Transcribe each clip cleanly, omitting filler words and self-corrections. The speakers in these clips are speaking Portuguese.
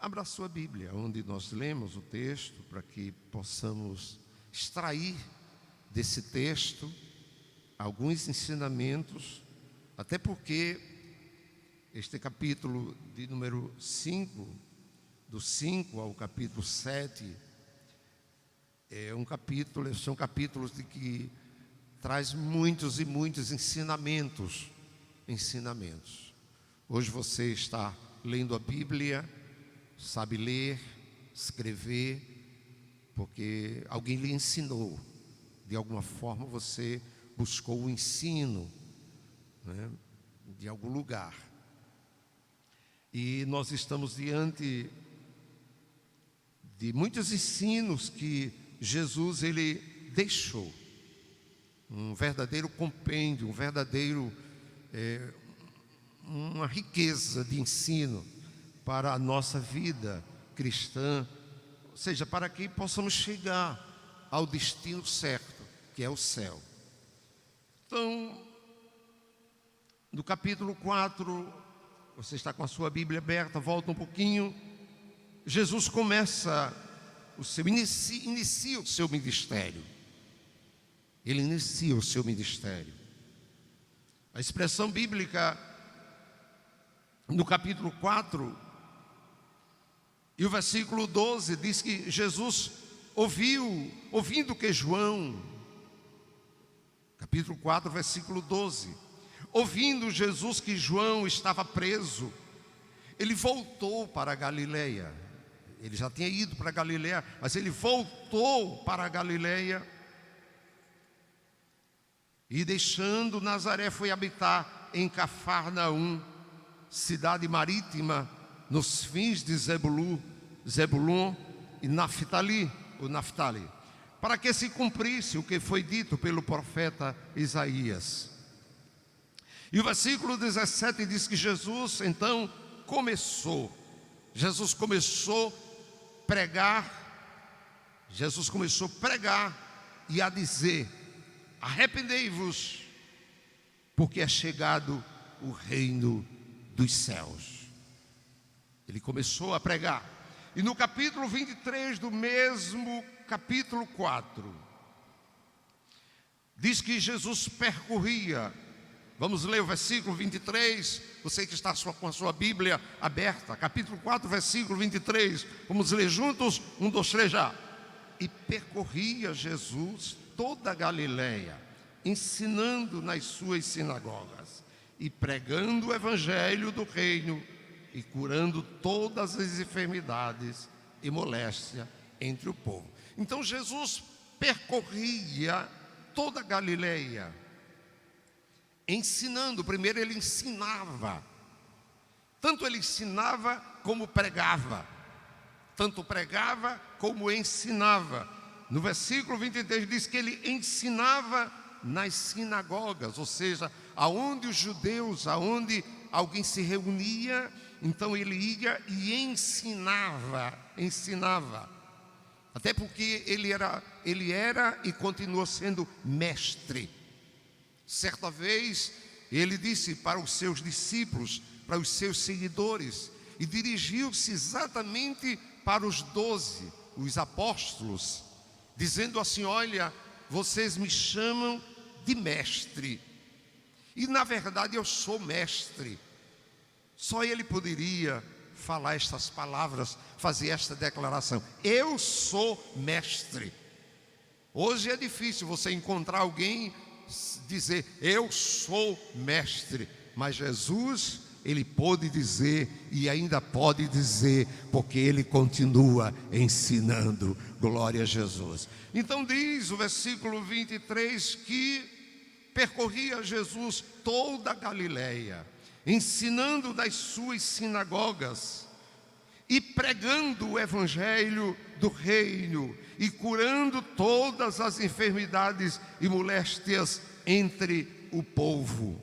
Abra a sua Bíblia, onde nós lemos o texto, para que possamos extrair desse texto alguns ensinamentos, até porque este capítulo de número 5, do 5 ao capítulo 7, são capítulos de que traz muitos e muitos ensinamentos. Hoje você está lendo a Bíblia, sabe ler, escrever, porque alguém lhe ensinou. De alguma forma você buscou o ensino, né, de algum lugar. E nós estamos diante de muitos ensinos que Jesus ele deixou. Um verdadeiro compêndio, uma riqueza de ensino para a nossa vida cristã, ou seja, para que possamos chegar ao destino certo, que é o céu. Então, no capítulo 4, você está com a sua Bíblia aberta, volta um pouquinho. Jesus inicia o seu ministério. Ele inicia o seu ministério. A expressão bíblica no capítulo 4 e o versículo 12 diz que Jesus ouvindo que João, capítulo 4, versículo 12, ouvindo Jesus que João estava preso, ele voltou para a Galileia. Ele já tinha ido para a Galileia, mas ele voltou para a Galileia e, deixando Nazaré, foi habitar em Cafarnaum, cidade marítima, nos fins de Zebulon e Naftali, para que se cumprisse o que foi dito pelo profeta Isaías. E o versículo 17 diz que Jesus então começou a pregar e a dizer: arrependei-vos, porque é chegado o reino dos céus. Ele começou a pregar. E no capítulo 23 do mesmo capítulo 4, diz que Jesus percorria. Vamos ler o versículo 23, você que está com a sua Bíblia aberta, capítulo 4, versículo 23, vamos ler juntos, 1, 2, 3 já. E percorria Jesus toda a Galileia, ensinando nas suas sinagogas e pregando o evangelho do reino e curando todas as enfermidades e moléstia entre o povo. Então Jesus percorria toda a Galileia, ensinando. Primeiro ele ensinava, tanto ele ensinava como pregava, tanto pregava como ensinava. No versículo 23 diz que ele ensinava nas sinagogas, ou seja, aonde os judeus, aonde alguém se reunia, então ele ia e ensinava, até porque ele era e continua sendo mestre. Certa vez ele disse para os seus discípulos, para os seus seguidores, e dirigiu-se exatamente para os 12, os apóstolos, dizendo assim: olha, vocês me chamam de mestre, e na verdade eu sou mestre. Só ele poderia falar estas palavras, fazer esta declaração: eu sou mestre. Hoje é difícil você encontrar alguém dizer eu sou mestre, mas Jesus, ele pôde dizer e ainda pode dizer, porque ele continua ensinando. Glória a Jesus. Então diz o versículo 23 que percorria Jesus toda a Galileia, ensinando nas suas sinagogas e pregando o evangelho do reino e curando todas as enfermidades e moléstias entre o povo.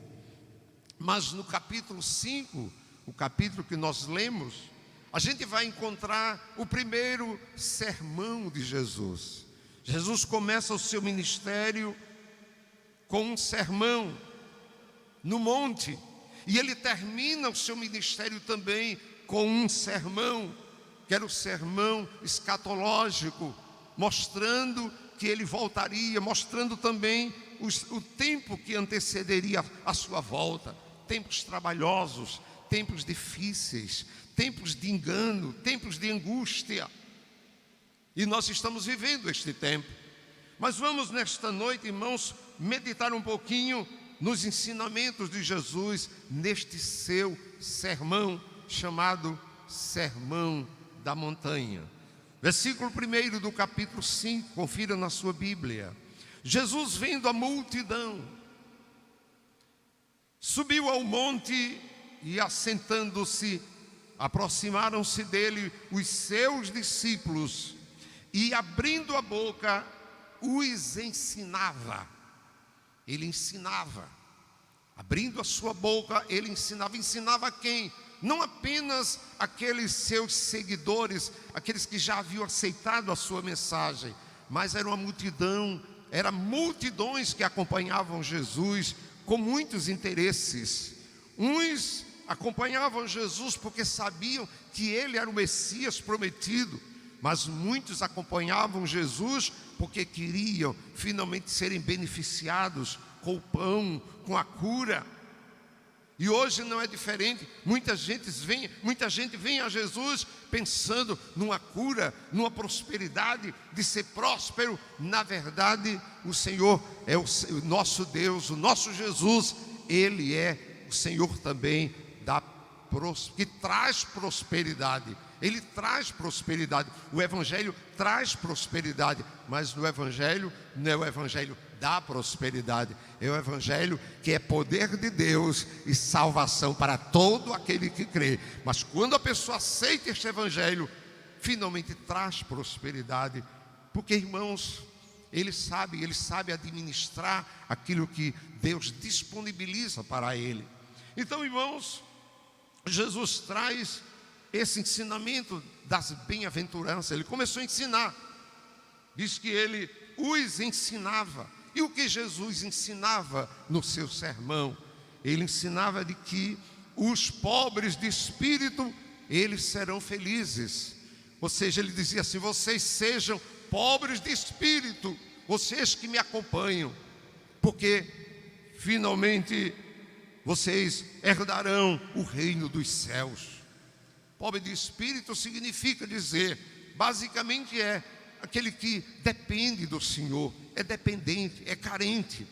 Mas no capítulo 5, o capítulo que nós lemos, a gente vai encontrar o primeiro sermão de Jesus. Jesus começa o seu ministério com um sermão no monte, e ele termina o seu ministério também com um sermão que era o sermão escatológico, mostrando que ele voltaria, mostrando também o tempo que antecederia a sua volta. Tempos trabalhosos, tempos difíceis, tempos de engano, tempos de angústia. E nós estamos vivendo este tempo. Mas vamos nesta noite, irmãos, meditar um pouquinho nos ensinamentos de Jesus neste seu sermão chamado Sermão da Montanha. Versículo 1 do capítulo 5, confira na sua Bíblia. Jesus, vendo a multidão, subiu ao monte e, assentando-se, aproximaram-se dele os seus discípulos e, abrindo a boca, os ensinava. Ele ensinava, abrindo a sua boca, ele ensinava. Ensinava a quem? Não apenas aqueles seus seguidores, aqueles que já haviam aceitado a sua mensagem, mas era uma multidão, eram multidões que acompanhavam Jesus com muitos interesses. Uns acompanhavam Jesus porque sabiam que ele era o Messias prometido, mas muitos acompanhavam Jesus porque queriam finalmente serem beneficiados com o pão, com a cura. E hoje não é diferente. Muita gente vem a Jesus pensando numa cura, numa prosperidade, de ser próspero. Na verdade, o Senhor é o nosso Deus, o nosso Jesus. Ele é o Senhor também que traz prosperidade. Ele traz prosperidade. O Evangelho traz prosperidade, mas o Evangelho não é o Evangelho da prosperidade, é o Evangelho que é poder de Deus e salvação para todo aquele que crê. Mas quando a pessoa aceita este Evangelho, finalmente traz prosperidade, porque, irmãos, ele sabe administrar aquilo que Deus disponibiliza para ele. Então, irmãos, Jesus traz esse ensinamento das bem-aventuranças. Ele começou a ensinar, diz que ele os ensinava. E o que Jesus ensinava no seu sermão? Ele ensinava de que os pobres de espírito, eles serão felizes. Ou seja, ele dizia assim: vocês sejam pobres de espírito, vocês que me acompanham, porque finalmente vocês herdarão o reino dos céus. Pobre de espírito significa dizer, basicamente é aquele que depende do Senhor, é dependente, é carente.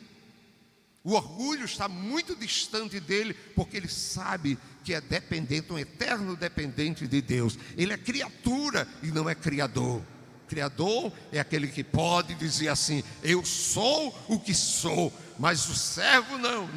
O orgulho está muito distante dele, porque ele sabe que é dependente, um eterno dependente de Deus. Ele é criatura e não é criador. Criador é aquele que pode dizer assim: eu sou o que sou. Mas o servo não,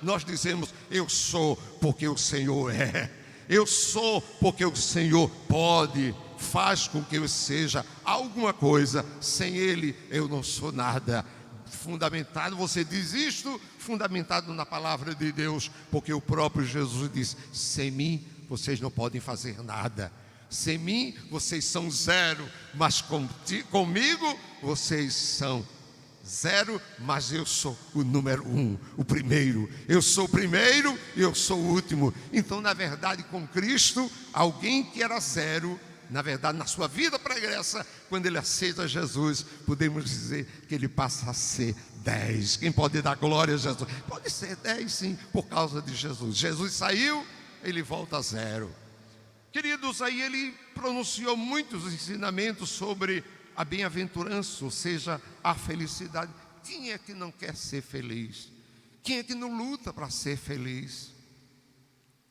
nós dizemos: eu sou porque o Senhor é. Eu sou porque o Senhor pode, faz com que eu seja alguma coisa. Sem Ele eu não sou nada. Fundamentado, você diz isto, fundamentado na palavra de Deus, porque o próprio Jesus diz: sem mim vocês não podem fazer nada. Sem mim vocês são zero, mas comigo vocês são zero, mas eu sou o número 1, o primeiro. Eu sou o primeiro e eu sou o último. Então, na verdade, com Cristo, alguém que era zero, na verdade, na sua vida pregressa, quando ele aceita Jesus, podemos dizer que ele passa a ser 10. Quem pode dar glória a Jesus? Pode ser 10, sim, por causa de Jesus. Jesus saiu, ele volta a zero. Queridos, aí ele pronunciou muitos ensinamentos sobre a bem-aventurança, ou seja, a felicidade. Quem é que não quer ser feliz? Quem é que não luta para ser feliz?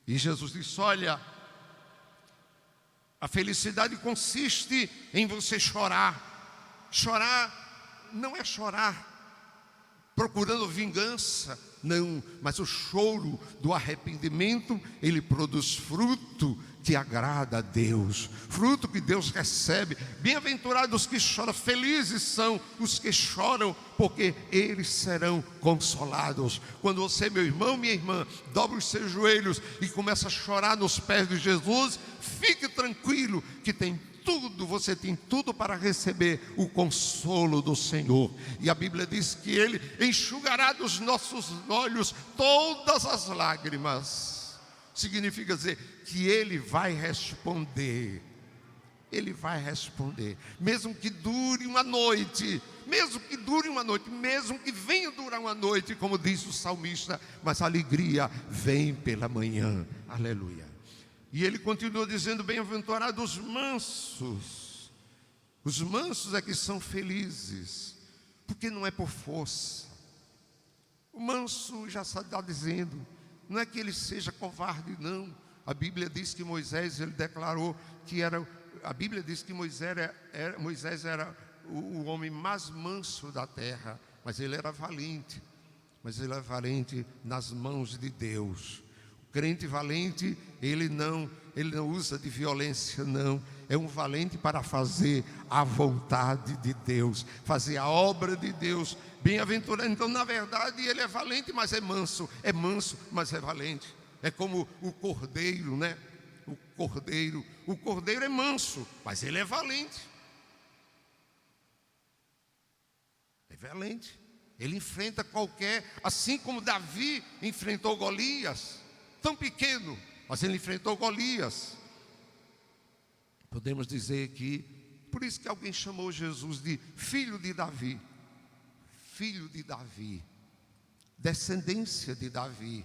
E Jesus disse: olha, a felicidade consiste em você chorar. Chorar não é chorar procurando vingança, não, mas o choro do arrependimento, ele produz fruto que agrada a Deus, fruto que Deus recebe. Bem-aventurados os que choram, felizes são os que choram, porque eles serão consolados. Quando você, meu irmão, minha irmã, dobra os seus joelhos e começa a chorar nos pés de Jesus, fique tranquilo que você tem tudo para receber o consolo do Senhor. E a Bíblia diz que Ele enxugará dos nossos olhos todas as lágrimas. Significa dizer que Ele vai responder Ele vai responder, mesmo que dure uma noite, mesmo que venha durar uma noite, como diz o salmista, mas a alegria vem pela manhã, aleluia. E ele continua dizendo: bem-aventurados os mansos é que são felizes, porque não é por força. O manso já está dizendo, não é que ele seja covarde, não. A Bíblia diz que Moisés, ele declarou que Moisés era o homem mais manso da terra, mas ele era valente. Mas ele é valente nas mãos de Deus. O crente valente, ele não usa de violência, não. É um valente para fazer a vontade de Deus, fazer a obra de Deus. Bem-aventurado. Então, na verdade, ele é valente, mas é manso, mas é valente. É como o cordeiro, né? O cordeiro é manso, mas ele é valente. É valente. Ele enfrenta assim como Davi enfrentou Golias, tão pequeno, mas ele enfrentou Golias. Podemos dizer que, por isso que alguém chamou Jesus de filho de Davi, descendência de Davi.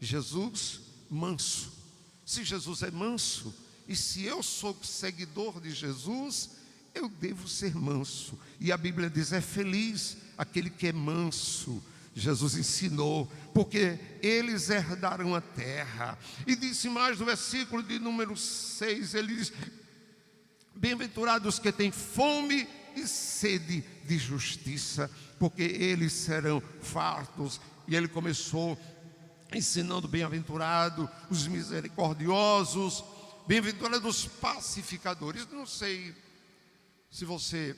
Jesus manso. Se Jesus é manso, e se eu sou seguidor de Jesus, eu devo ser manso. E a Bíblia diz: é feliz aquele que é manso. Jesus ensinou, porque eles herdarão a terra. E disse mais no versículo de número 6, ele diz: bem-aventurados que têm fome e sede de justiça, porque eles serão fartos. E ele começou ensinando: bem-aventurado os misericordiosos, bem-aventurados os pacificadores. Não sei se você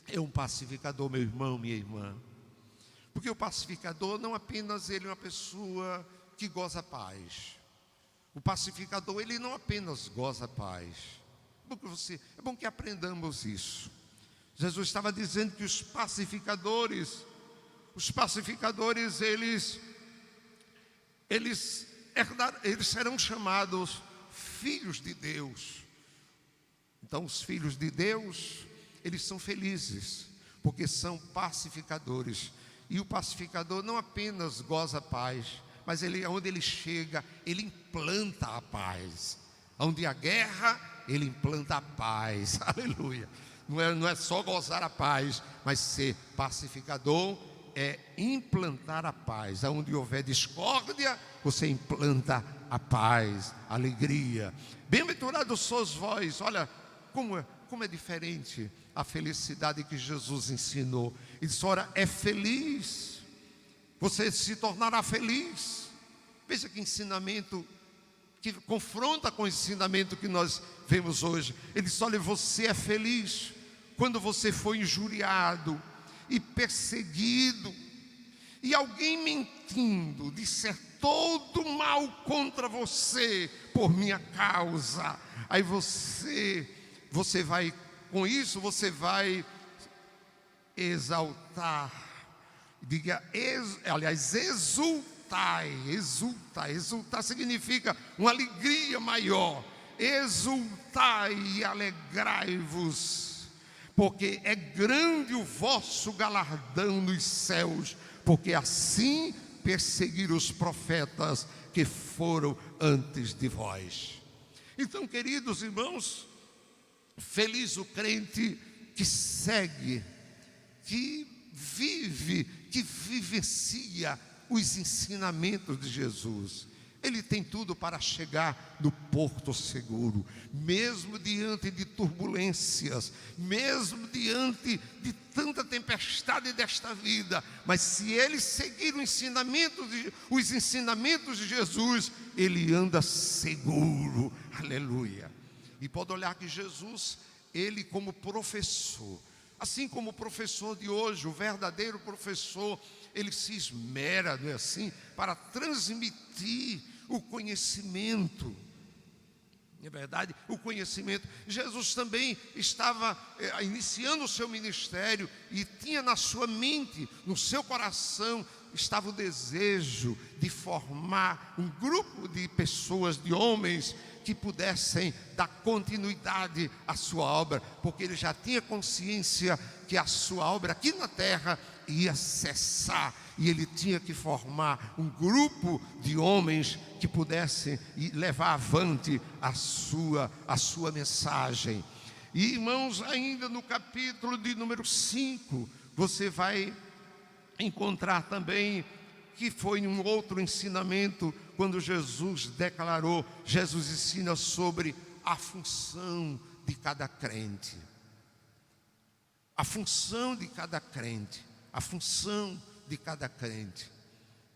é um pacificador, meu irmão, minha irmã, porque o pacificador não apenas ele é uma pessoa que goza paz. O pacificador, ele não apenas goza paz. É bom que aprendamos isso. Jesus estava dizendo que os pacificadores, eles serão chamados filhos de Deus. Então, os filhos de Deus, eles são felizes, porque são pacificadores. E o pacificador não apenas goza a paz, mas onde ele chega, ele implanta a paz. Onde há guerra, ele implanta a paz. Aleluia. Não é só gozar a paz, mas ser pacificador é implantar a paz. Onde houver discórdia, você implanta a paz, a alegria. Bem-aventurados sois vós. Olha como é diferente a felicidade que Jesus ensinou. Ele disse: ora, é feliz, você se tornará feliz. Veja que ensinamento que confronta com o ensinamento que nós vemos hoje. Ele disse: olha, você é feliz quando você foi injuriado e perseguido, e alguém mentindo disser todo mal contra você por minha causa. Aí você vai, com isso você vai exaltar, exultai. Exultar significa uma alegria maior. Exultai e alegrai-vos, porque é grande o vosso galardão nos céus, porque assim perseguiram os profetas que foram antes de vós. Então, queridos irmãos, feliz o crente que segue, que vive, que vivencia os ensinamentos de Jesus. Ele tem tudo para chegar no porto seguro, mesmo diante de turbulências, mesmo diante de tanta tempestade desta vida. Mas se ele seguir os ensinamentos de Jesus, ele anda seguro, aleluia. E pode olhar que Jesus, ele como professor, assim como o professor de hoje, o verdadeiro professor, ele se esmera, não é assim, para transmitir o conhecimento. É verdade, o conhecimento. Jesus também estava iniciando o seu ministério e tinha na sua mente, no seu coração, estava o desejo de formar um grupo de pessoas, de homens que pudessem dar continuidade à sua obra, porque ele já tinha consciência que a sua obra aqui na terra ia cessar, e ele tinha que formar um grupo de homens que pudessem levar avante a sua mensagem. E, irmãos, ainda no capítulo de número 5, você vai encontrar também que foi um outro ensinamento, quando Jesus declarou, Jesus ensina sobre a função de cada crente. A função de cada crente, a função de cada crente.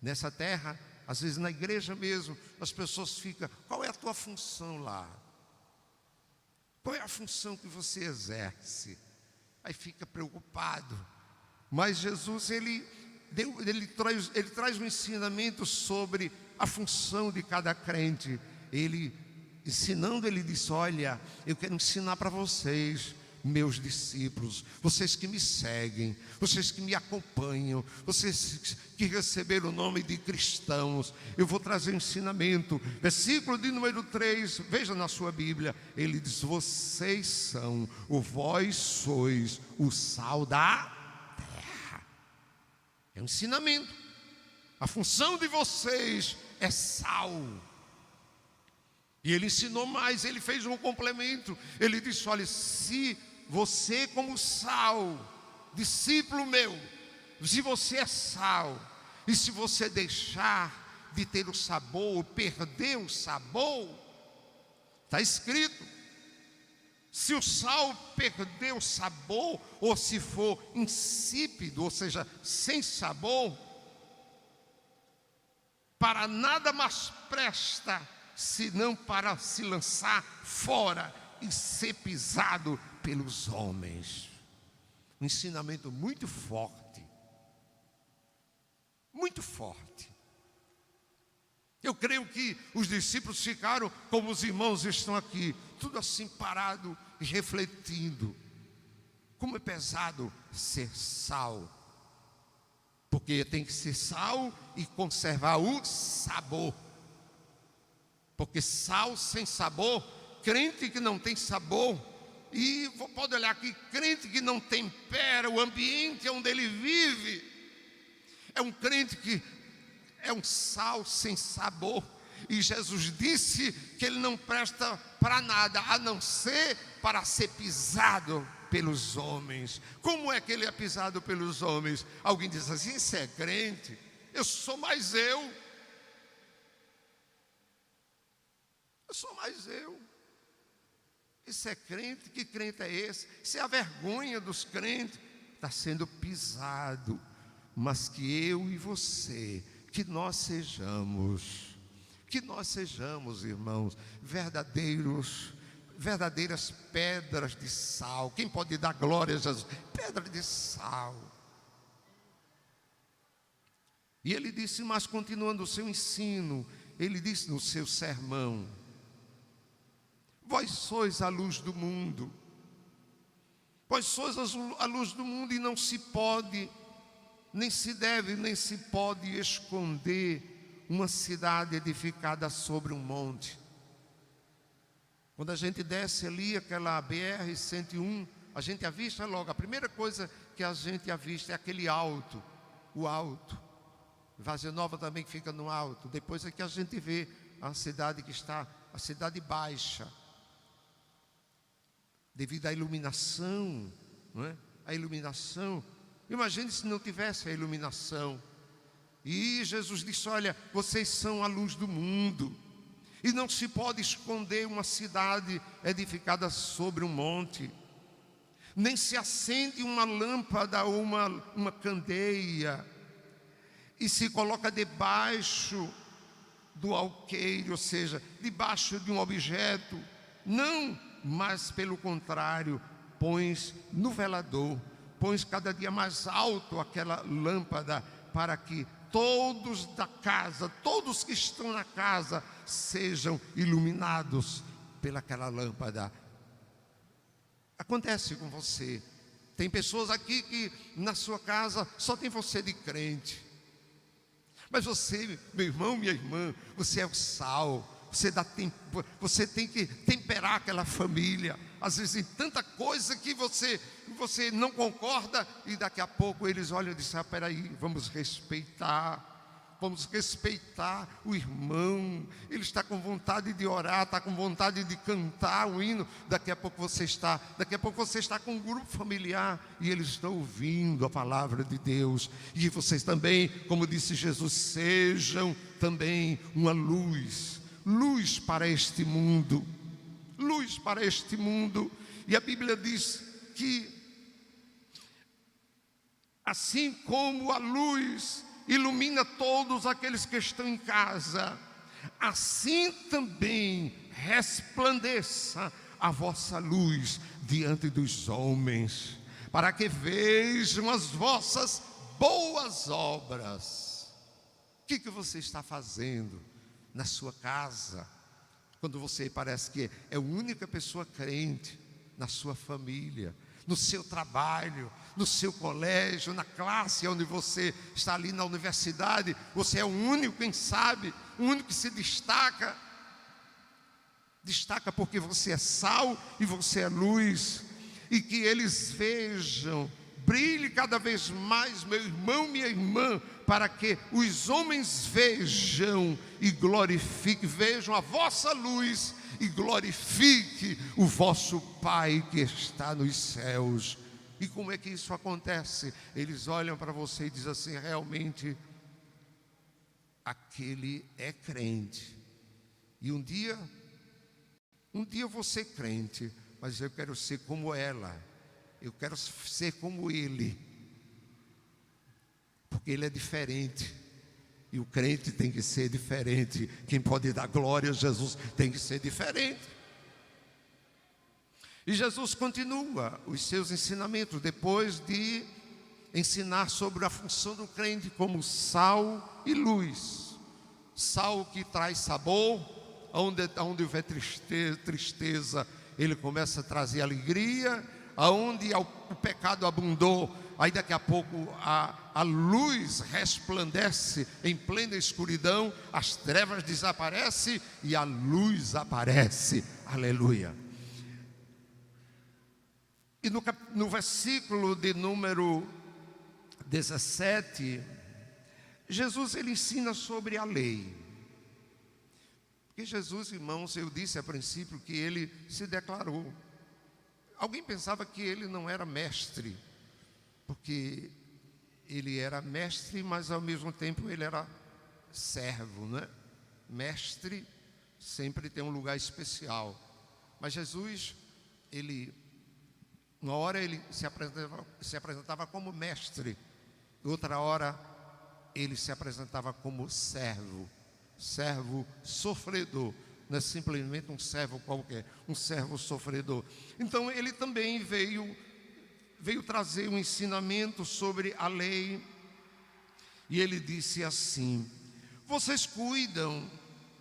Nessa terra, às vezes na igreja mesmo, as pessoas ficam, qual é a tua função lá? Qual é a função que você exerce? Aí fica preocupado. Mas Jesus, ele traz um ensinamento sobre a função de cada crente. Ele, ensinando, ele disse, olha, eu quero ensinar para vocês, meus discípulos, vocês que me seguem, vocês que me acompanham, vocês que receberam o nome de cristãos, eu vou trazer um ensinamento. Versículo de número 3, veja na sua Bíblia, ele diz, vocês são, ou vós sois o sal da terra. É um ensinamento. A função de vocês é sal. E ele ensinou mais, ele fez um complemento. Ele disse, olha, se você como sal, discípulo meu, se você é sal, e se você deixar de ter o sabor, ou perder o sabor, está escrito, se o sal perder o sabor, ou se for insípido, ou seja, sem sabor, para nada mais presta, senão para se lançar fora e ser pisado pelos homens. Um ensinamento muito forte. Muito forte. Eu creio que os discípulos ficaram, como os irmãos estão aqui, tudo assim parado e refletindo. Como é pesado ser sal. Porque tem que ser sal e conservar o sabor. Porque sal sem sabor, crente que não tem sabor, e pode olhar aqui, crente que não tempera o ambiente onde ele vive, é um crente que é um sal sem sabor. E Jesus disse que ele não presta para nada, a não ser para ser pisado pelos homens. Como é que ele é pisado pelos homens? Alguém diz assim, você é crente? Eu sou mais eu. Eu sou mais eu. Isso é crente? Que crente é esse? Isso é a vergonha dos crentes. Está sendo pisado. Mas que eu e você, que nós sejamos, irmãos, verdadeiras pedras de sal. Quem pode dar glória a Jesus? Pedra de sal. E ele disse, mas continuando o seu ensino, ele disse no seu sermão, vós sois a luz do mundo. Vós sois a luz do mundo, e não se pode, nem se deve, nem se pode esconder uma cidade edificada sobre um monte. Quando a gente desce ali aquela BR-101, a gente avista logo, a primeira coisa que a gente avista é aquele alto, o alto. Vazia Nova também que fica no alto. Depois é que a gente vê a cidade que está, a cidade baixa. Devido à iluminação, não é? A iluminação. Imagine se não tivesse a iluminação. E Jesus disse, olha, vocês são a luz do mundo. E não se pode esconder uma cidade edificada sobre um monte. Nem se acende uma lâmpada ou uma candeia e se coloca debaixo do alqueire, ou seja, debaixo de um objeto. Não, mas pelo contrário, pões no velador, pões cada dia mais alto aquela lâmpada, para que todos da casa, todos que estão na casa, sejam iluminados pelaquela lâmpada. Acontece com você. Tem pessoas aqui que na sua casa só tem você de crente. Mas você, meu irmão, minha irmã, você é o sal, você tem que temperar aquela família. Às vezes tem tanta coisa que você não concorda, e daqui a pouco eles olham e dizem: peraí, vamos respeitar o irmão, ele está com vontade de orar, está com vontade de cantar o hino. Daqui a pouco você está com um grupo familiar e eles estão ouvindo a palavra de Deus. E vocês também, como disse Jesus, sejam também uma luz para este mundo, E a Bíblia diz que assim como a luz ilumina todos aqueles que estão em casa, assim também resplandeça a vossa luz diante dos homens, para que vejam as vossas boas obras. O que você está fazendo na sua casa, quando você parece que é a única pessoa crente na sua família, no seu trabalho, no seu colégio, na classe onde você está ali na universidade? Você é o único, quem sabe, o único que se destaca porque você é sal e você é luz, e que eles vejam, brilhe cada vez mais, meu irmão, minha irmã, para que os homens vejam e glorifiquem, vejam a vossa luz e glorifique o vosso Pai que está nos céus. E como é que isso acontece? Eles olham para você e dizem assim: realmente aquele é crente. E um dia eu vou ser crente, mas eu quero ser como ela, eu quero ser como ele, porque ele é diferente. E o crente tem que ser diferente. Quem pode dar glória a Jesus tem que ser diferente. E Jesus continua os seus ensinamentos, depois de ensinar sobre a função do crente como sal e luz. Sal que traz sabor, onde houver tristeza, ele começa a trazer alegria. Aonde o pecado abundou, aí daqui a pouco a luz resplandece em plena escuridão, as trevas desaparecem e a luz aparece. Aleluia. E no versículo de número 17, Jesus ele ensina sobre a lei. Porque Jesus, irmãos, eu disse a princípio que ele se declarou. Alguém pensava que ele não era mestre, porque ele era mestre, mas ao mesmo tempo ele era servo, né? Mestre sempre tem um lugar especial. Mas Jesus, uma hora ele se apresentava como mestre, outra hora ele se apresentava como servo sofredor. Não é simplesmente um servo qualquer, um servo sofredor. Então ele também veio trazer um ensinamento sobre a lei. E ele disse assim: vocês cuidam,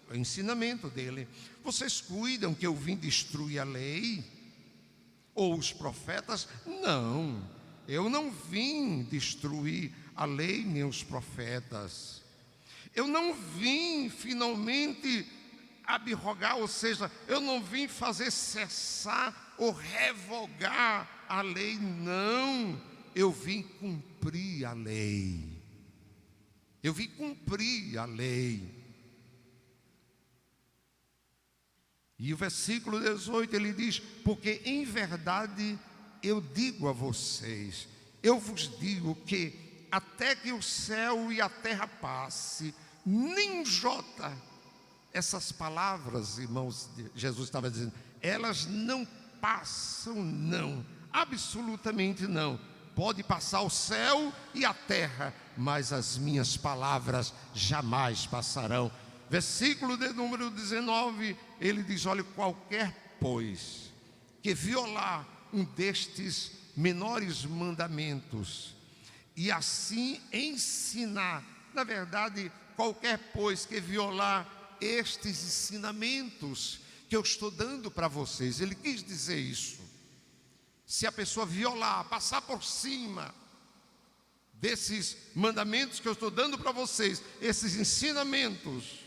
o ensinamento dele, vocês cuidam que eu vim destruir a lei ou os profetas? Não, eu não vim destruir a lei nem os profetas. Eu não vim finalmente abrogar, ou seja, eu não vim fazer cessar ou revogar a lei, não. Eu vim cumprir a lei. Eu vim cumprir a lei. E o versículo 18 ele diz: porque em verdade eu digo a vocês, eu vos digo que até que o céu e a terra passe, nem jota. Essas palavras, irmãos, Jesus estava dizendo, elas não passam, não, absolutamente não. Pode passar o céu e a terra, mas as minhas palavras jamais passarão. Versículo de número 19, ele diz: olha, qualquer, pois, que violar um destes menores mandamentos e assim ensinar, na verdade, qualquer, pois, que violar estes ensinamentos que eu estou dando para vocês, ele quis dizer isso. Se a pessoa violar, passar por cima desses mandamentos que eu estou dando para vocês, esses ensinamentos,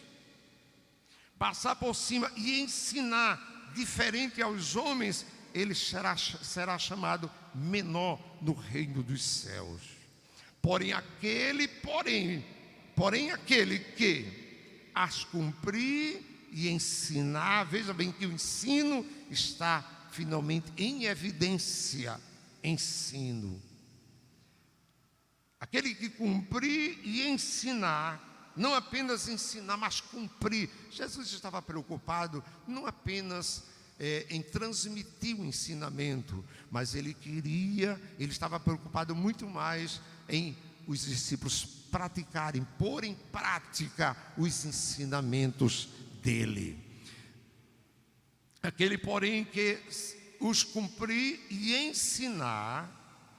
passar por cima e ensinar diferente aos homens, ele será chamado menor no reino dos céus. Porém aquele que as cumprir e ensinar, veja bem que o ensino está finalmente em evidência, ensino. Aquele que cumprir e ensinar, não apenas ensinar, mas cumprir. Jesus estava preocupado não apenas em transmitir o ensinamento, mas ele estava preocupado muito mais em os discípulos praticarem, pôr em prática os ensinamentos dele. Aquele, porém, que os cumprir e ensinar,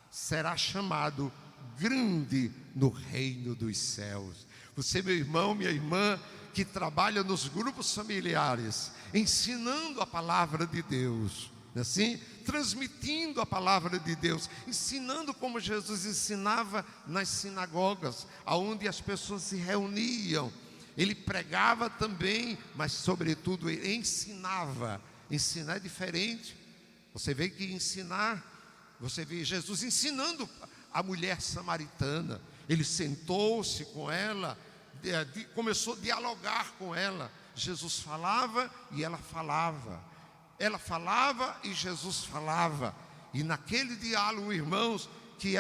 será chamado grande no reino dos céus. Você, meu irmão, minha irmã, que trabalha nos grupos familiares, ensinando a palavra de Deus, assim, transmitindo a palavra de Deus, ensinando como Jesus ensinava nas sinagogas, aonde as pessoas se reuniam. Ele pregava também, mas sobretudo ele ensinava. Ensinar é diferente. Você vê que você vê Jesus ensinando a mulher samaritana. Ele sentou-se com ela, começou a dialogar com ela. Jesus falava e ela falava. Ela falava e Jesus falava. E naquele diálogo, irmãos, que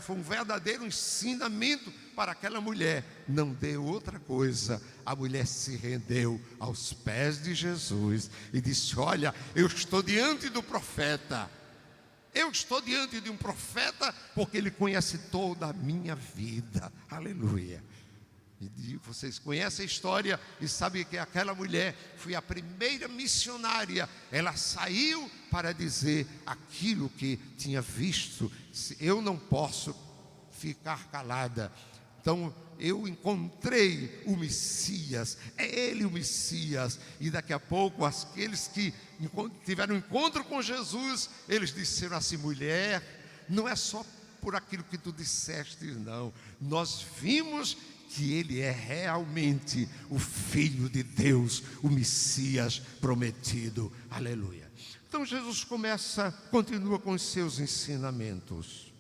foi um verdadeiro ensinamento para aquela mulher, não deu outra coisa. A mulher se rendeu aos pés de Jesus e disse: olha, eu estou diante do profeta. Eu estou diante de um profeta, porque ele conhece toda a minha vida. Aleluia. E vocês conhecem a história e sabem que aquela mulher foi a primeira missionária. Ela saiu para dizer aquilo que tinha visto. Eu não posso ficar calada. Então eu encontrei o Messias, é ele o Messias. E daqui a pouco aqueles que tiveram um encontro com Jesus, eles disseram assim: mulher, não é só por aquilo que tu disseste, não. Nós vimos que ele é realmente o Filho de Deus, o Messias prometido. Aleluia. Então Jesus continua com os seus ensinamentos.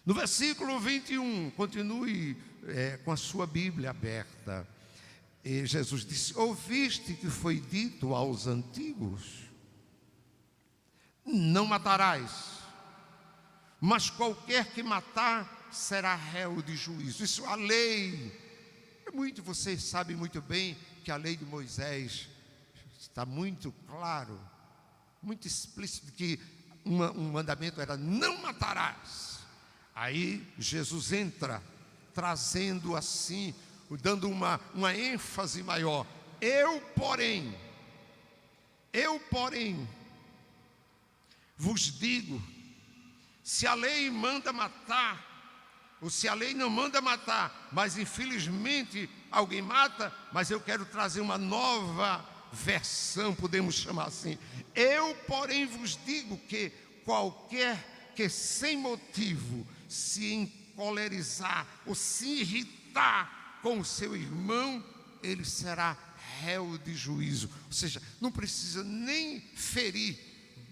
No versículo 21, continue com a sua Bíblia aberta. E Jesus disse: ouviste que foi dito aos antigos: não matarás, mas qualquer que matar será réu de juízo. Isso a lei. Vocês sabem muito bem que a lei de Moisés está muito claro, muito explícito, que um mandamento era: não matarás. Aí Jesus entra, trazendo assim, dando uma ênfase maior. Eu, porém, vos digo, se a lei manda matar, ou se a lei não manda matar, mas infelizmente alguém mata, mas eu quero trazer uma nova versão, podemos chamar assim. Eu, porém, vos digo que qualquer que sem motivo se encolerizar ou se irritar com o seu irmão, ele será réu de juízo. Ou seja, não precisa nem ferir,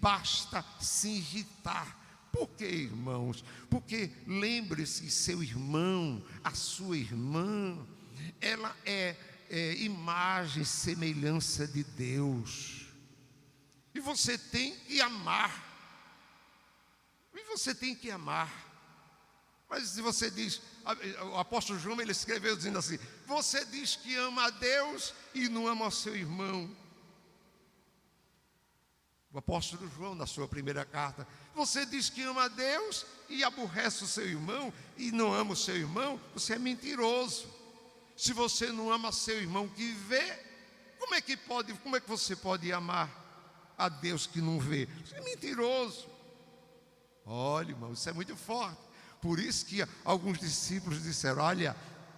basta se irritar. Por quê, irmãos? Porque lembre-se, seu irmão, a sua irmã, ela é imagem, semelhança de Deus. E você tem que amar. Mas se você diz, o apóstolo João, ele escreveu dizendo assim: você diz que ama a Deus e não ama o seu irmão. O apóstolo João, na sua primeira carta: você diz que ama a Deus e aborrece o seu irmão e não ama o seu irmão, você é mentiroso. Se você não ama seu irmão que vê, como é que você pode amar a Deus que não vê? Você é mentiroso. Olha, irmão, isso é muito forte. Por isso que alguns discípulos disseram: olha,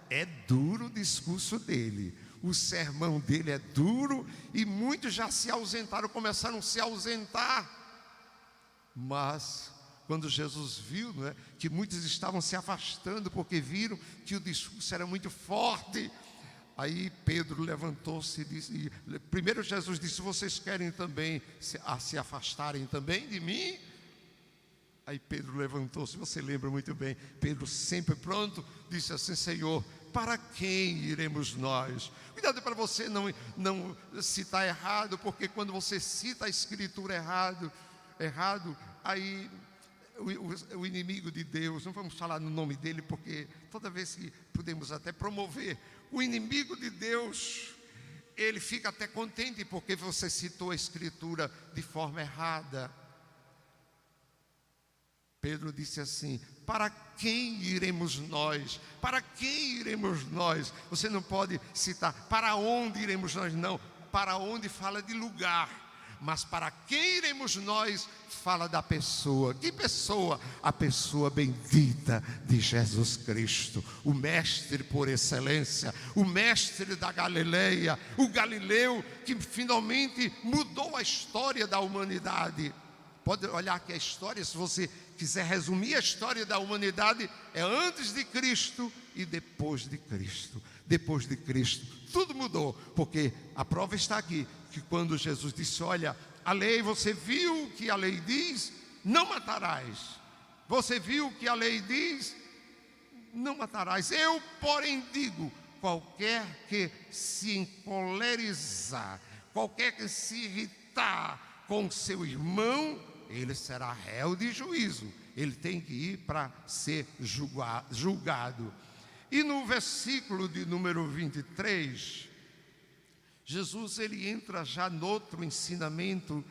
é duro o discurso dele, o sermão dele é duro, e muitos já se ausentaram, começaram a se ausentar. Mas quando Jesus viu, que muitos estavam se afastando porque viram que o discurso era muito forte, Aí Pedro levantou-se e disse, primeiro Jesus disse: vocês querem também se afastarem também de mim? Aí Pedro levantou-se, você lembra muito bem, Pedro sempre pronto, disse assim: Senhor, para quem iremos nós? Cuidado para você não citar errado, porque quando você cita a escritura errado, aí o inimigo de Deus, não vamos falar no nome dele, porque toda vez que podemos até promover, o inimigo de Deus, ele fica até contente porque você citou a escritura de forma errada. Pedro disse assim: para quem iremos nós? Para quem iremos nós? Você não pode citar para onde iremos nós, não. Para onde fala de lugar, mas para quem iremos nós fala da pessoa. Que pessoa? A pessoa bendita de Jesus Cristo, o mestre por excelência, o mestre da Galileia, o Galileu que finalmente mudou a história da humanidade. Pode olhar aqui a história, se você quiser resumir a história da humanidade, é antes de Cristo e depois de Cristo. Depois de Cristo, tudo mudou, porque a prova está aqui, que quando Jesus disse: olha, a lei, você viu que a lei diz, não matarás. Você viu que a lei diz, não matarás. Eu, porém, digo, qualquer que se encolerizar, qualquer que se irritar com seu irmão, ele será réu de juízo. Ele tem que ir para ser julgado. E no versículo de número 23, Jesus ele entra já no outro ensinamento,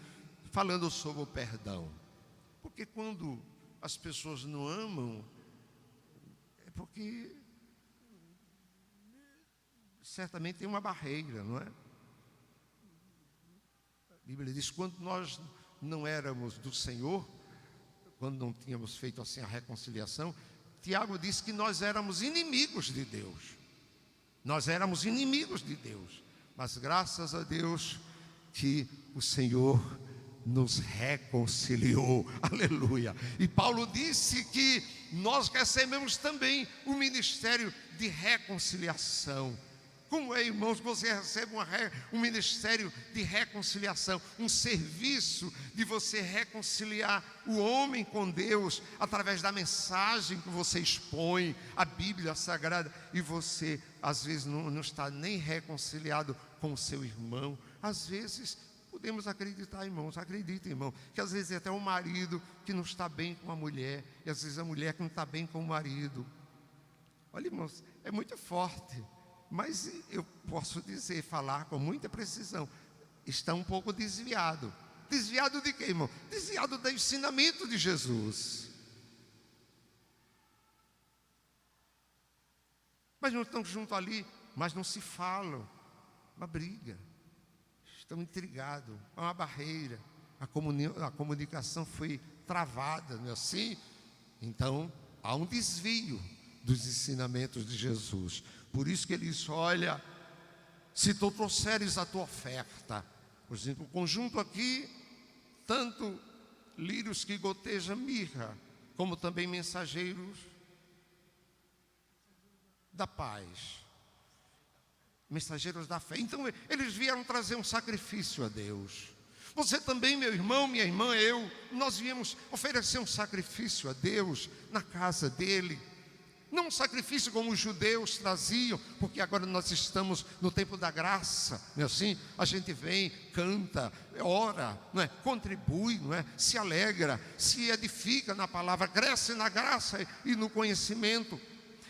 falando sobre o perdão. Porque quando as pessoas não amam, é porque certamente tem uma barreira, não é? A Bíblia diz: quando nós não éramos do Senhor, quando não tínhamos feito assim a reconciliação, Tiago diz que nós éramos inimigos de Deus. Nós éramos inimigos de Deus. Mas graças a Deus que o Senhor nos reconciliou. Aleluia. E Paulo disse que nós recebemos também o ministério de reconciliação. Como é, irmãos, que você recebe um ministério de reconciliação, um serviço de você reconciliar o homem com Deus, através da mensagem que você expõe, a Bíblia Sagrada, e você, às vezes, não está nem reconciliado com o seu irmão. Às vezes, podemos acreditar, irmãos, acreditem, irmão, que às vezes é até um marido que não está bem com a mulher, e às vezes a mulher que não está bem com o marido. Olha, irmãos, é muito forte. Mas eu posso dizer, falar com muita precisão, está um pouco desviado. Desviado de quê, irmão? Desviado do ensinamento de Jesus. Mas não estão juntos ali, mas não se falam. Uma briga. Estão intrigados, há uma barreira. A comunicação foi travada, não é assim? Então, há um desvio dos ensinamentos de Jesus. Por isso que ele diz: olha, se tu trouxeres a tua oferta, por exemplo, o conjunto aqui, tanto lírios que gotejam mirra, como também mensageiros da paz, mensageiros da fé. Então eles vieram trazer um sacrifício a Deus. Você também, meu irmão, minha irmã, nós viemos oferecer um sacrifício a Deus na casa dele. Não um sacrifício como os judeus traziam, porque agora nós estamos no tempo da graça, não é assim? A gente vem, canta, ora, não é? Contribui, não é? Se alegra, se edifica na palavra, cresce na graça e no conhecimento.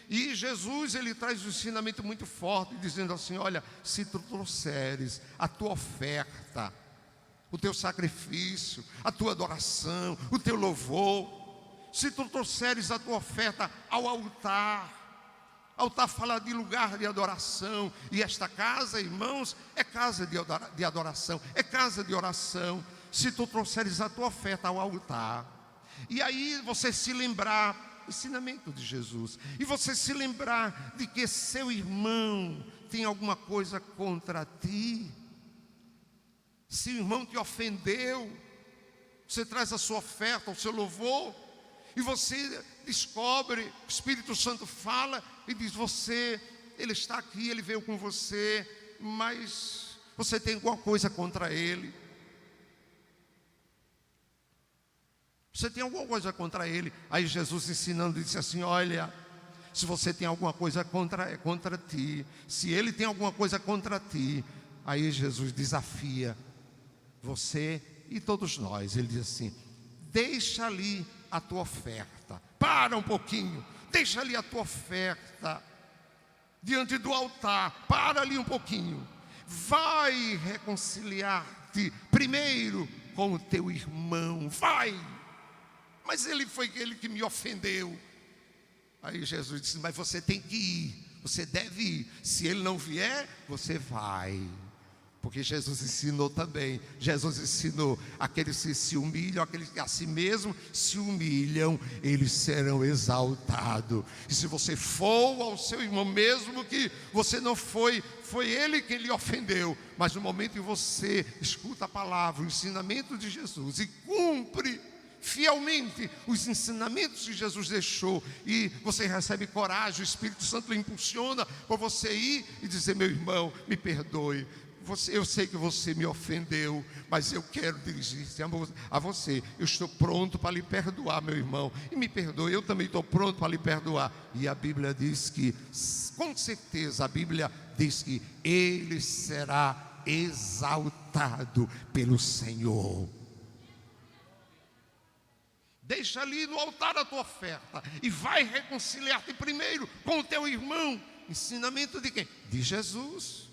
E Jesus, ele traz um ensinamento muito forte, dizendo assim: olha, se tu trouxeres a tua oferta, o teu sacrifício, a tua adoração, o teu louvor, se tu trouxeres a tua oferta ao altar, altar fala de lugar de adoração, e esta casa, irmãos, é casa de adoração, é casa de oração. Se tu trouxeres a tua oferta ao altar, e aí você se lembrar, ensinamento de Jesus, e você se lembrar de que seu irmão tem alguma coisa contra ti, se o irmão te ofendeu, você traz a sua oferta, o seu louvor, e você descobre, o Espírito Santo fala e diz: você ele está aqui, ele veio com você, mas você tem alguma coisa contra ele. Você tem alguma coisa contra ele. Aí Jesus ensinando, disse assim: olha, se você tem alguma coisa contra ti, se ele tem alguma coisa contra ti, aí Jesus desafia você e todos nós. Ele diz assim: deixa ali a tua oferta, para um pouquinho, deixa ali a tua oferta diante do altar, para ali um pouquinho, vai reconciliar-te primeiro com o teu irmão, vai. Mas ele foi aquele que me ofendeu. Aí Jesus disse: mas você tem que ir, você deve ir. Se ele não vier, você vai. Porque Jesus ensinou também. Jesus ensinou: aqueles que se humilham, aqueles que a si mesmo se humilham, eles serão exaltados. E se você for ao seu irmão, mesmo que você não foi ele quem lhe ofendeu, mas no momento que você escuta a palavra, o ensinamento de Jesus e cumpre fielmente os ensinamentos que Jesus deixou, e você recebe coragem, o Espírito Santo lhe impulsiona para você ir e dizer: meu irmão, me perdoe, eu sei que você me ofendeu, mas eu quero dirigir-se a você. Eu estou pronto para lhe perdoar, meu irmão, e me perdoe, eu também estou pronto para lhe perdoar. E a Bíblia diz que, com certeza, a Bíblia diz que ele será exaltado pelo Senhor. Deixa ali no altar a tua oferta e vai reconciliar-te primeiro com o teu irmão. Ensinamento de quem? De Jesus.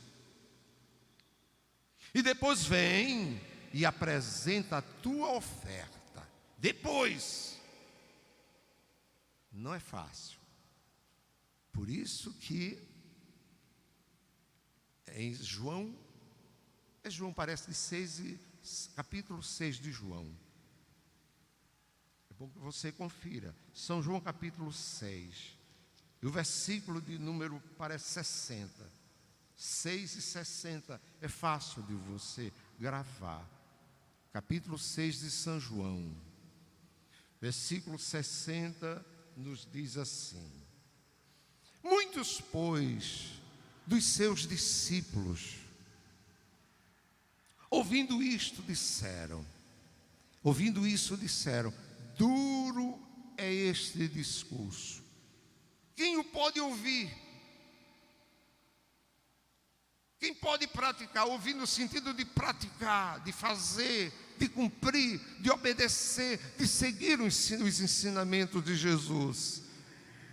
E depois vem e apresenta a tua oferta. Depois. Não é fácil. Por isso que em João parece de capítulo 6 de João. É bom que você confira. São João capítulo 6. E o versículo de número parece 60. 6 e 60. É fácil de você gravar. Capítulo 6 de São João. Versículo 60 nos diz assim: muitos, pois, dos seus discípulos, ouvindo isso, disseram: duro é este discurso, quem o pode ouvir? Quem pode praticar? Ouvir no sentido de praticar, de fazer, de cumprir, de obedecer, de seguir os ensinamentos de Jesus.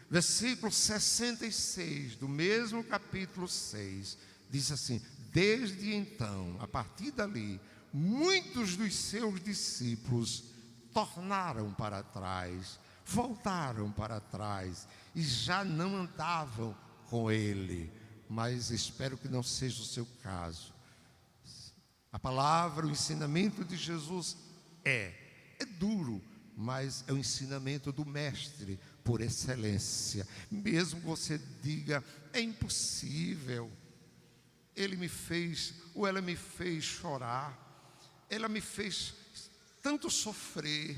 Versículo 66 do mesmo capítulo 6 diz assim: desde então, a partir dali, muitos dos seus discípulos tornaram para trás, voltaram para trás e já não andavam com ele. Mas espero que não seja o seu caso. A palavra, o ensinamento de Jesus é duro, mas é o ensinamento do mestre por excelência. Mesmo que você diga: é impossível, ele me fez, ou ela me fez chorar, ela me fez tanto sofrer,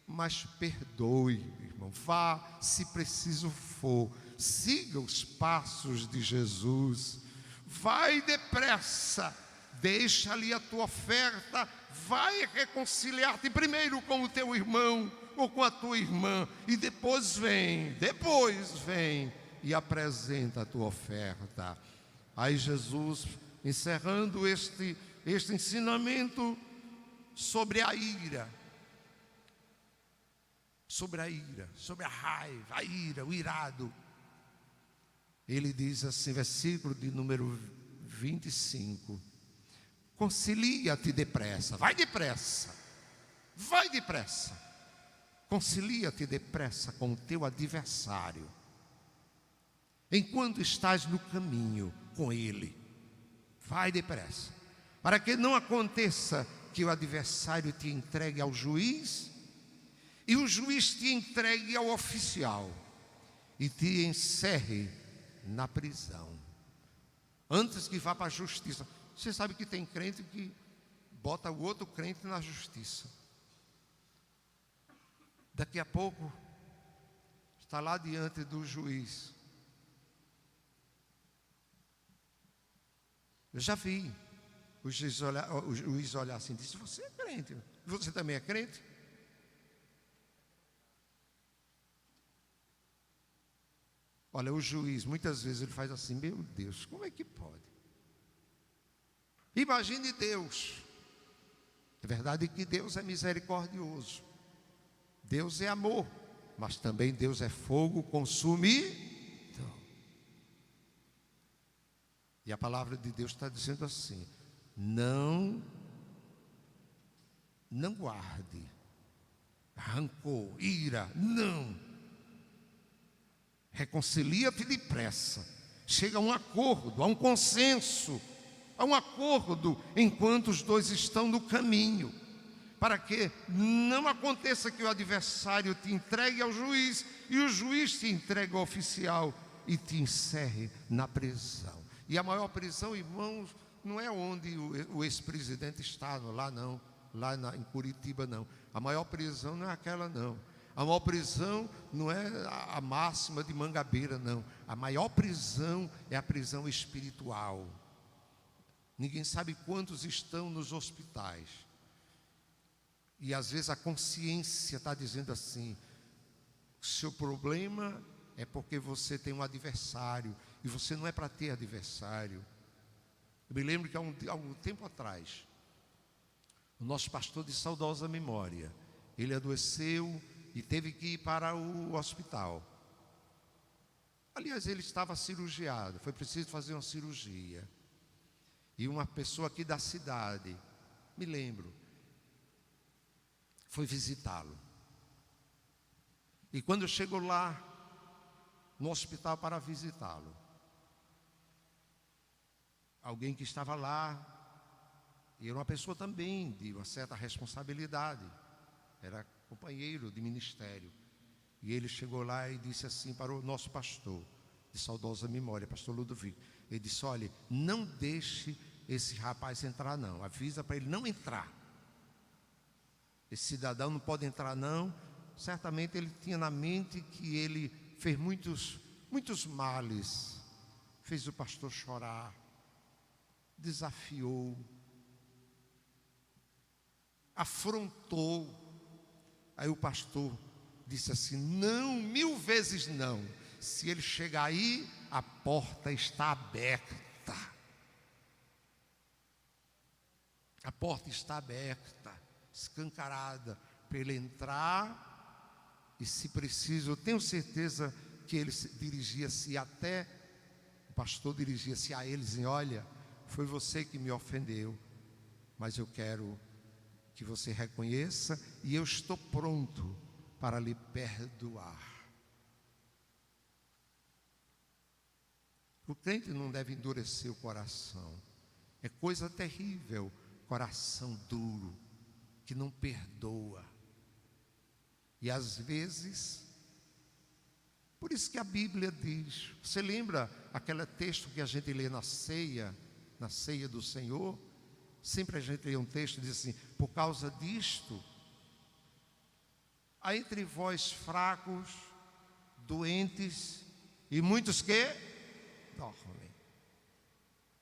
mas perdoe, irmão. Vá, se preciso for, siga os passos de Jesus. Vai depressa, deixa ali a tua oferta, vai reconciliar-te primeiro com o teu irmão ou com a tua irmã, e depois vem e apresenta a tua oferta. Aí Jesus, encerrando este ensinamento sobre a ira, sobre a raiva, a ira, o irado, ele diz assim, versículo de número 25: concilia-te depressa, vai depressa, concilia-te depressa com o teu adversário, enquanto estás no caminho com ele. Vai depressa, para que não aconteça que o adversário te entregue ao juiz, e o juiz te entregue ao oficial, e te encerre na prisão, antes que vá para a justiça. Você sabe que tem crente que bota o outro crente na justiça. Daqui a pouco está lá diante do juiz, Eu já vi o juiz olhar assim e disse: você é crente, você também é crente? Olha, o juiz, muitas vezes ele faz assim: meu Deus, como é que pode? Imagine Deus. É verdade que Deus é misericordioso, Deus é amor, mas também Deus é fogo consumidor. E a palavra de Deus está dizendo assim: não guarde rancor, ira, não. Reconcilia-te depressa, chega a um acordo, a um consenso, a um acordo enquanto os dois estão no caminho, para que não aconteça que o adversário te entregue ao juiz e o juiz te entregue ao oficial e te encerre na prisão. E a maior prisão, irmãos, não é onde o ex-presidente está, lá não, em Curitiba não. A maior prisão não é aquela não. A maior prisão não é a máxima de Mangabeira não. A maior prisão é a prisão espiritual. Ninguém sabe quantos estão nos hospitais. E às vezes a consciência está dizendo assim: seu problema é porque você tem um adversário, e você não é para ter adversário. Eu me lembro que há um tempo atrás, o nosso pastor de saudosa memória, ele adoeceu e teve que ir para o hospital. Aliás, ele estava cirurgiado, foi preciso fazer uma cirurgia. E uma pessoa aqui da cidade, me lembro, foi visitá-lo. E quando chegou lá no hospital para visitá-lo, alguém que estava lá, e era uma pessoa também de uma certa responsabilidade, era companheiro de ministério, e ele chegou lá e disse assim para o nosso pastor de saudosa memória, pastor Ludovico, ele disse: olha, não deixe esse rapaz entrar não, avisa para ele não entrar, esse cidadão não pode entrar não. Certamente ele tinha na mente que ele fez muitos males, fez o pastor chorar, desafiou, afrontou. Aí o pastor disse assim: não, 1000 vezes não. Se ele chegar aí, a porta está aberta. A porta está aberta, escancarada, para ele entrar. E se preciso, eu tenho certeza que ele dirigia-se até, o pastor dirigia-se a eles e: olha, foi você que me ofendeu, mas eu quero que você reconheça e eu estou pronto para lhe perdoar. O crente não deve endurecer o coração. É coisa terrível, coração duro, que não perdoa. E às vezes, por isso que a Bíblia diz, você lembra aquele texto que a gente lê na ceia do Senhor? Sempre a gente lê um texto e diz assim: por causa disto, há entre vós fracos, doentes e muitos que dormem.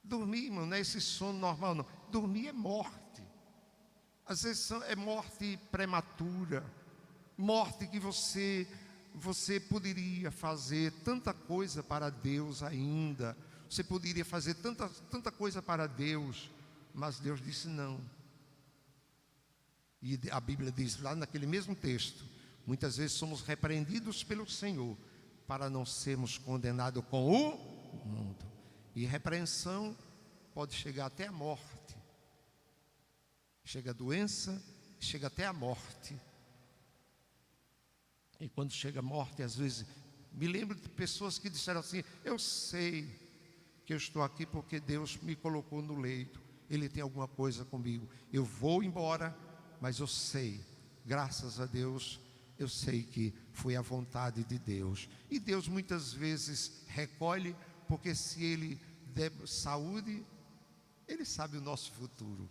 Dormir, irmão, não é esse sono normal não. Dormir é morte. Às vezes é morte prematura, morte que você poderia fazer tanta coisa para Deus ainda. Você poderia fazer tanta coisa para Deus, mas Deus disse não. E a Bíblia diz lá naquele mesmo texto: muitas vezes somos repreendidos pelo Senhor para não sermos condenados com o mundo. E repreensão pode chegar até a morte. Chega a doença, chega até a morte. E quando chega a morte, às vezes, me lembro de pessoas que disseram assim: eu sei que eu estou aqui porque Deus me colocou no leito, Ele tem alguma coisa comigo, eu vou embora, mas eu sei, graças a Deus, eu sei que foi a vontade de Deus. E Deus muitas vezes recolhe, porque se Ele der saúde, Ele sabe o nosso futuro.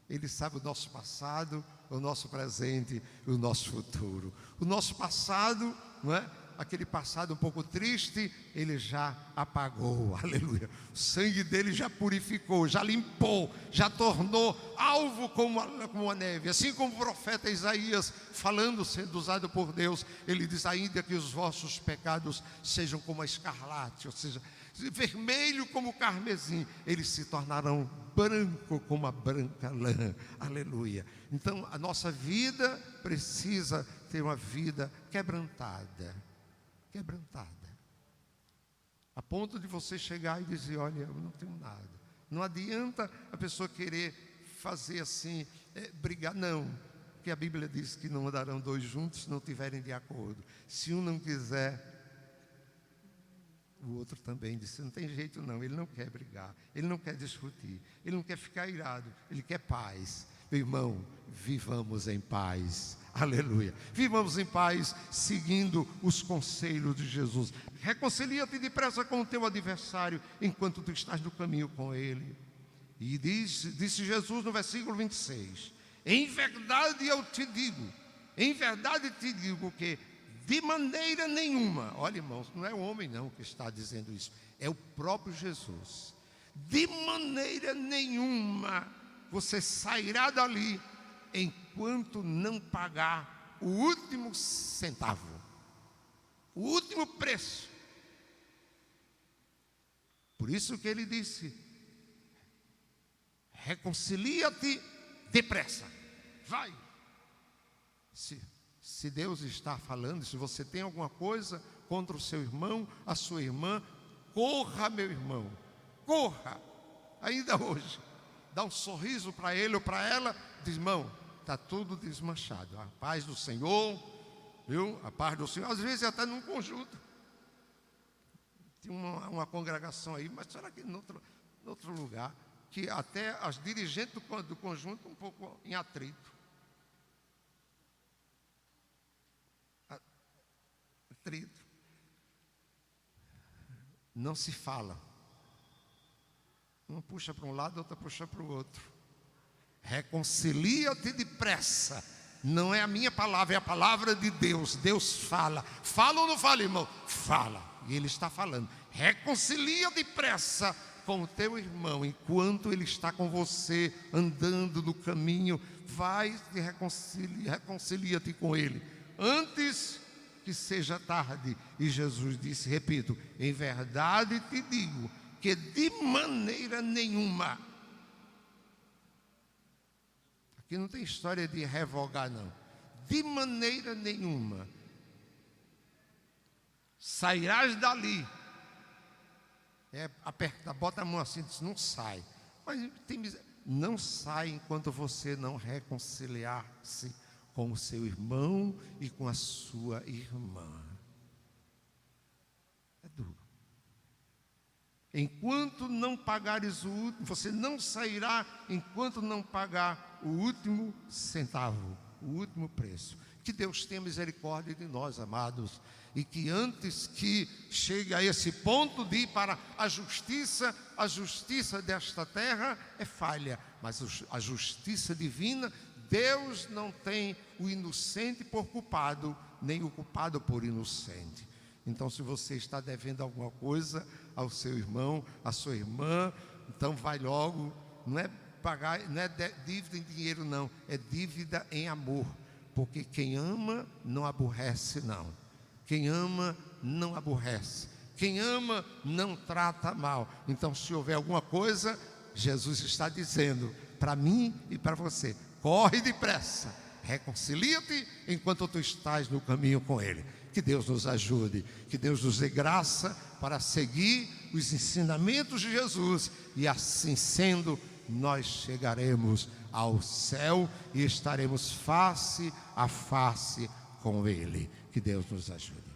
Ele sabe o nosso passado, o nosso presente e o nosso futuro. O nosso passado, não é? aquele passado um pouco triste, Ele já apagou, aleluia. O sangue dele já purificou, já limpou, já tornou alvo como a neve. Assim como o profeta Isaías, falando, sendo usado por Deus, ele diz: ainda que os vossos pecados sejam como a escarlate, ou seja, vermelho como o carmesim, eles se tornarão branco como a branca lã, aleluia. Então a nossa vida precisa ter uma vida quebrantada, a ponto de você chegar e dizer: olha, eu não tenho nada. Não adianta a pessoa querer fazer assim, brigar, não, porque a Bíblia diz que não andarão dois juntos se não estiverem de acordo. Se um não quiser, o outro também disse: não tem jeito não, ele não quer brigar, ele não quer discutir, ele não quer ficar irado, ele quer paz. Meu irmão, vivamos em paz, aleluia. Vivamos em paz, seguindo os conselhos de Jesus. Reconcilia-te depressa com o teu adversário, enquanto tu estás no caminho com ele. E disse Jesus no versículo 26, em verdade te digo que de maneira nenhuma, olha irmãos, não é o homem não que está dizendo isso, é o próprio Jesus. De maneira nenhuma você sairá dali enquanto não pagar o último centavo, o último preço. Por isso que ele disse: reconcilia-te depressa, vai. Se Deus está falando, se você tem alguma coisa contra o seu irmão, a sua irmã, corra, meu irmão, corra, ainda hoje. Dá um sorriso para ele ou para ela, diz: irmão, está tudo desmanchado, a paz do Senhor, viu? A paz do Senhor, às vezes até num conjunto. Tem uma congregação aí, mas será que em outro lugar, que até as dirigentes do conjunto um pouco em atrito. Não se fala. Um puxa para um lado, outra puxa para o outro. Reconcilia-te depressa. Não é a minha palavra, é a palavra de Deus. Deus fala. Fala ou não fala, irmão? Fala. E Ele está falando. Reconcilia depressa com o teu irmão, enquanto ele está com você, andando no caminho. Vai e reconcilia-te com ele, antes que seja tarde. E Jesus disse, repito, em verdade te digo, que de maneira nenhuma, aqui não tem história de revogar não, de maneira nenhuma, sairás dali, aperta, bota a mão assim, diz, não sai, mas não sai enquanto você não reconciliar-se com o seu irmão e com a sua irmã. É duro. Enquanto não pagares o último, você não sairá enquanto não pagar o último centavo, o último preço. Que Deus tenha misericórdia de nós, amados, e que antes que chegue a esse ponto de ir para a justiça desta terra é falha, mas a justiça divina, Deus não tem o inocente por culpado, nem o culpado por inocente. Então, se você está devendo alguma coisa ao seu irmão, à sua irmã, então vai logo. Não é pagar, não é dívida em dinheiro não, é dívida em amor, porque quem ama não aborrece não. Quem ama não aborrece, quem ama não trata mal. Então, se houver alguma coisa, Jesus está dizendo para mim e para você: corre depressa, reconcilia-te enquanto tu estás no caminho com Ele. Que Deus nos ajude, que Deus nos dê graça para seguir os ensinamentos de Jesus, e assim sendo, nós chegaremos ao céu e estaremos face a face com Ele. Que Deus nos ajude.